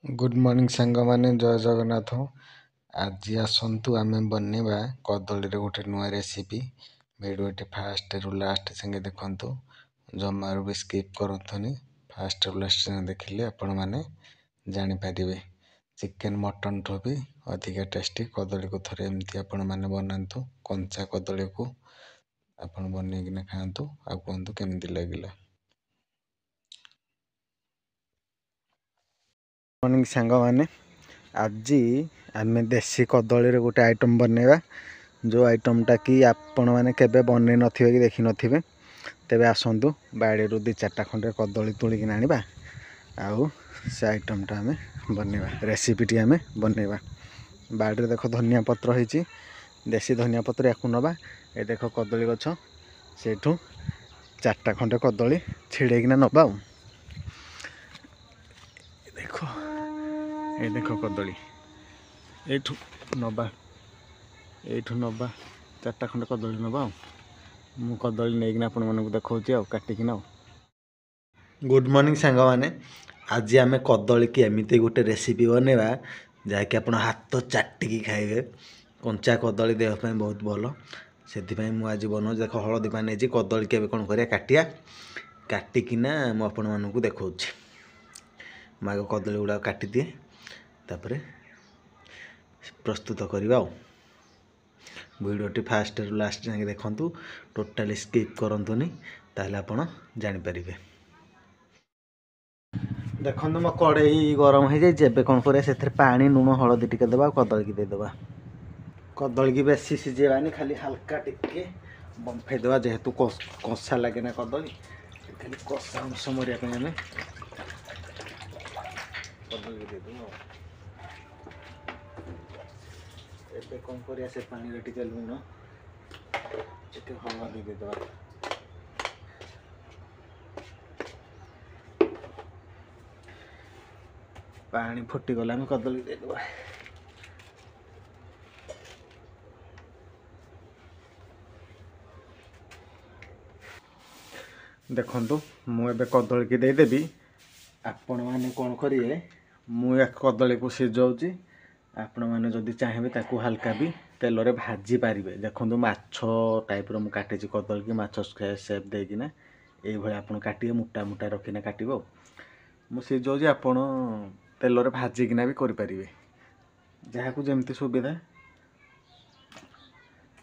Good morning सांग माने जय जगन्नाथ। आज आसतु आम बनवा कदली गोटे नुआ रेसिपी। भिडियोटी फास्ट रु लास्ट संगे देखु, जमारू भी स्किप करतुनि। फास्ट रु लास्ट संगे देखिले आपण माने जानीपारे। चिकेन मटन ठू भी अधिका टेस्टी कदली को थे एमती आपण माने बनातु। कंचा कदली को आपण बनईकिना खातु आ कहतु केमती लगिला। मॉर्निंग सांग माने आज आम देसी कदली गोटे आइटम बनवा, जो आइटमटा कि आपण मैंने केबे बन नथिबे कि देखि नथिबे। तेबे आसतु बाड़ी दी चार्टा खंडे कदली तोलिक आनिबा आउ से आइटमटा आम बनवा, रेसिपीटी आम बनवा। बाड़ी देख धनिया पत्र होइछि, देसी धनिया पत्र या नवा। ये देख कदली गछ, सेठू चार्टा खंडे कदली छिड़ेकिना नवा। ये देख कदली एठू नवा, एठू नवा चार्टा खंडे कदली नवा। मु कदली नहीं आपण मानक देखा काटिकिना। गुड मॉर्निंग सांग माने आज आम कदली की एमती गोटे रेसिपी बनवा जहाँकि आप हाथ चाटिकी खाइबे। कंचा कदली देह बहुत भल, से आज बनाऊँ। देख हलदी पानी कदली के कौन कर काटिया, काटिकिना मु आपण मानक देखा। आगे कदली गुड़ा काटी दिए, तापर प्रस्तुत करवा। वीडियोटी फास्ट लास्ट जाके देखु, टोटाली स्किप करंतुनी, ताहले आपण जानिपारे। देखो मो कड़ई गरम हो जाए, कौन कर पानी लुण हलदी टिके देवा, कदली की देदेबा। कदली की बेसी सीझेबानी, खाली हल्का टिके बंफेदेवा, जेहेतु कषा लगे ना कदली, खाली कषा अंश मरिया आम कदली की देदेबा। एबे कौन करिया से पानी रे टिके लुण टिके हलदी देदेबा। पानी फुटी गला में कदली देदेबा। देखंतु मुझे कदली की देदेवी। आपण मैंने कौन करिए, मुझे कदली को सीझाऊँगी। आपण मैंने जदि चाहिए ताकू हल्का भी तेल रे भाजी पारे। देखो माछ टाइप रो काटी कदली की, माछ सेप देकिना ये आप काटे, मोटा मोटा रखिना काटो। मुझे सीझाऊँगी, आपण तेल रे भाजिकिना भी करें, जहाँ को जमती सुविधा।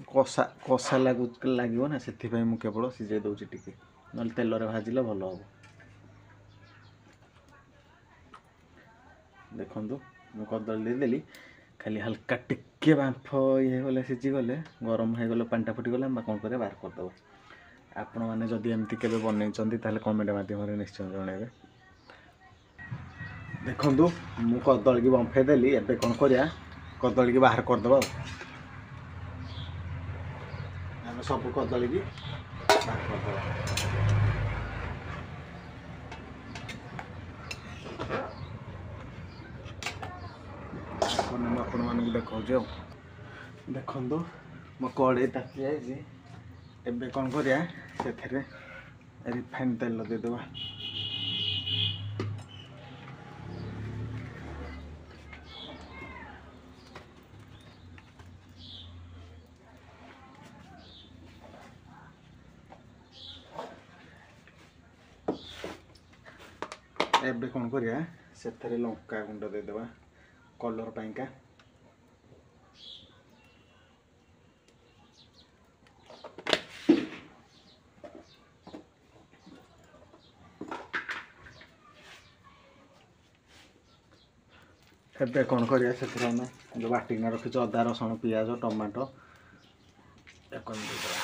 कषा कषा लगे ना, से मुझे केवल सीझे दूसरी टिके, ना तेल रे भाजिले भल हम। देखु मु कदली देदेली, खाली हल्का टिके बांफ ये गले सीझीगले, गरम हो गले, पानीटा फुटीगले कौन कर बाहर करदेव। आपण मैंने जदि एमती केबे बनईचंती ताले कमेंट माध्यम निश्चय जणेबे। देखु मु कदली की बंफे देली, एबे कौन करिया कदली की बाहर करदेव। आम सब कदली की बाहर करदेव। आपण मानक देखा देखु मो कड़े ताकि जाइए। एबे कौन करिया से रिफाइन तेल देदेबा। एबे कौन करिया से लंका गुंड देदेबा कलर पाइंका। एबे कौन करिया से जो बाटिना रखी अदा रसुण पियाज टमाटो एक देदेबा।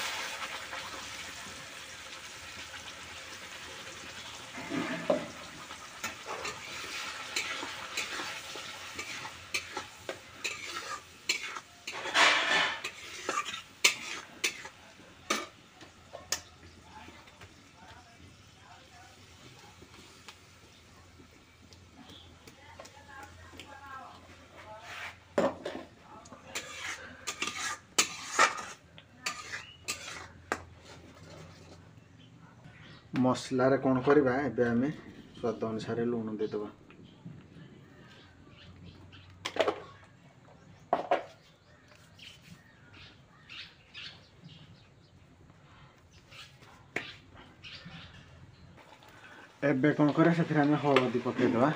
मसला रे कौन करवा, एबे आमे स्वाद अनुसार लुण देदेबा। ଏବେ କ'ଣ କରିବା ସେଥିରେ ଆମେ ହଳଦୀ ପକେଇଦେବା।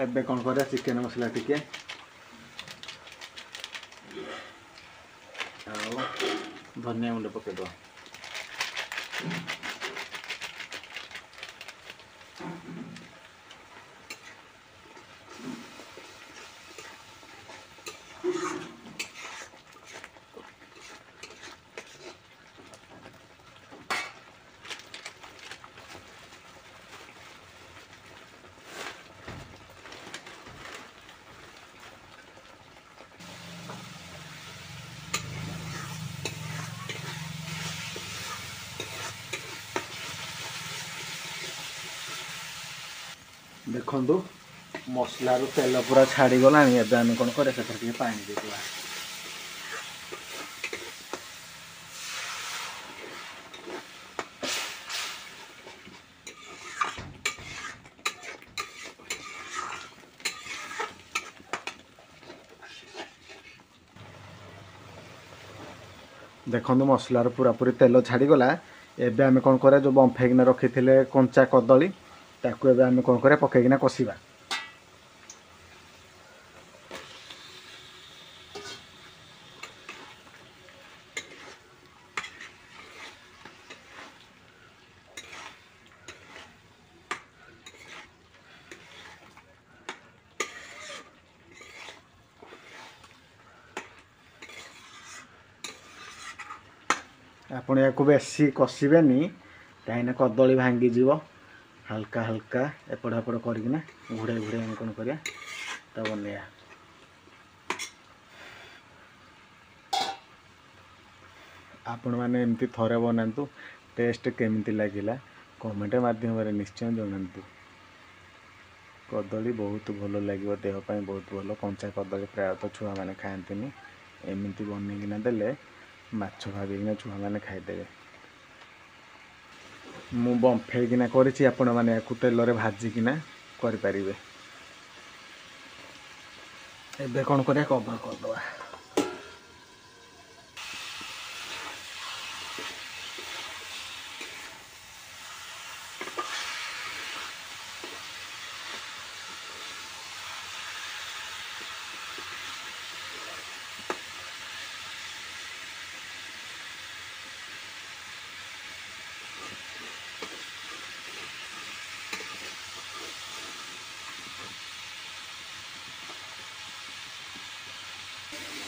ଏବେ କ'ଣ କରିବା ଚିକେନ ମସଲା ଟିକେ ଆଉ ଧନିଆ ଗୁଣ୍ଡ ପକେଇଦେବା। देखु मसलार तेल पूरा छाड़गला। एवं आम कौन कर पानी देवा। देखु मसलार पूरा पूरी तेल छाड़गला। एवं आम कौन कर जो बंफेकिना रखी थे कंचा कदली ताकू एवं आम कौन कर पकईकिना कषा। आपण या बेसी कषिबेनी कहीं कदली भांगीज हल्का हल्का एपट एपट करना घोड़े घोड़े आम कौन कर बनैया। आपण मैंने एमती थरे बनातु टेस्ट केमिति लगिला कमेंट माध्यम निश्चय जनातु। कदली बहुत भल लगे देहपाई बहुत भल। कंचा कदली प्रायतः छुआ मैंने खाती एमती बनईकिना देले माछ भाविकिना छुआ मैंने खाईदेवे। मु बंफेकिना करिछि आपण माने याकु तेल रे भाजिकिना करि परिबे। एबे कोन करिया कवर कर दवा।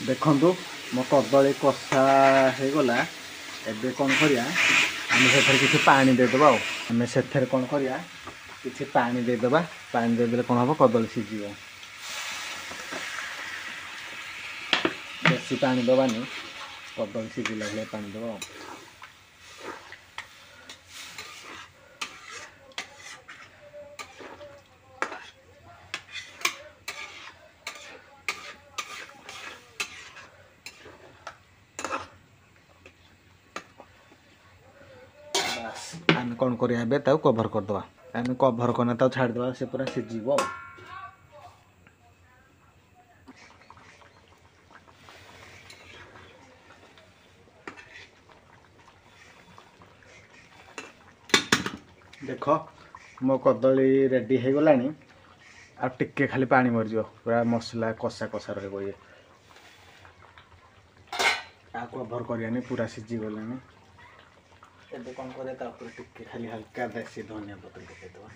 देखु मो कदली कषा हो गला। एबे कौन करिया आम से किसी पानी देदेबा। आम से कौन करिया किसी पानी देदेबा। पानी देदेले कौन हम कदली सीझ बेसी पानी दबानी कदली सीझला भाई पानी दबा। आम कौन करिया कवर करदे। आम कवर करना छाड़दे से पूरा सीझ। देख मो कदली रेडी हो गला। आ टिके खाली पानी मरज पूरा मसला कषा कषा रही ये कवर करियानी पूरा सीझी गलानी। एबे कौन करे टिके खाली हल्का देसी धनिया पत्र पकईदवा।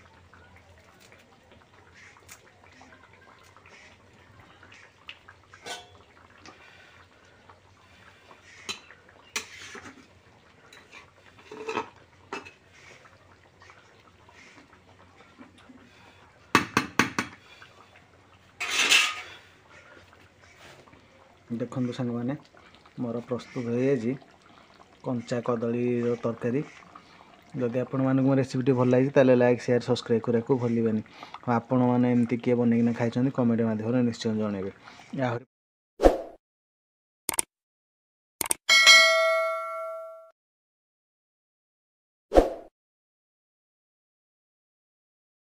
देखु सांग मैंने मोर प्रस्तुत हो कंचा कदली तरकारी। जदि आपण मानक मो रेसिपीटी भल लगी ताले लाइक शेयर सब्सक्राइब करने को भूलें। आपण मैंने एमती किए बनईकिना खाई कमेंट माध्यम निश्चय जनइबे।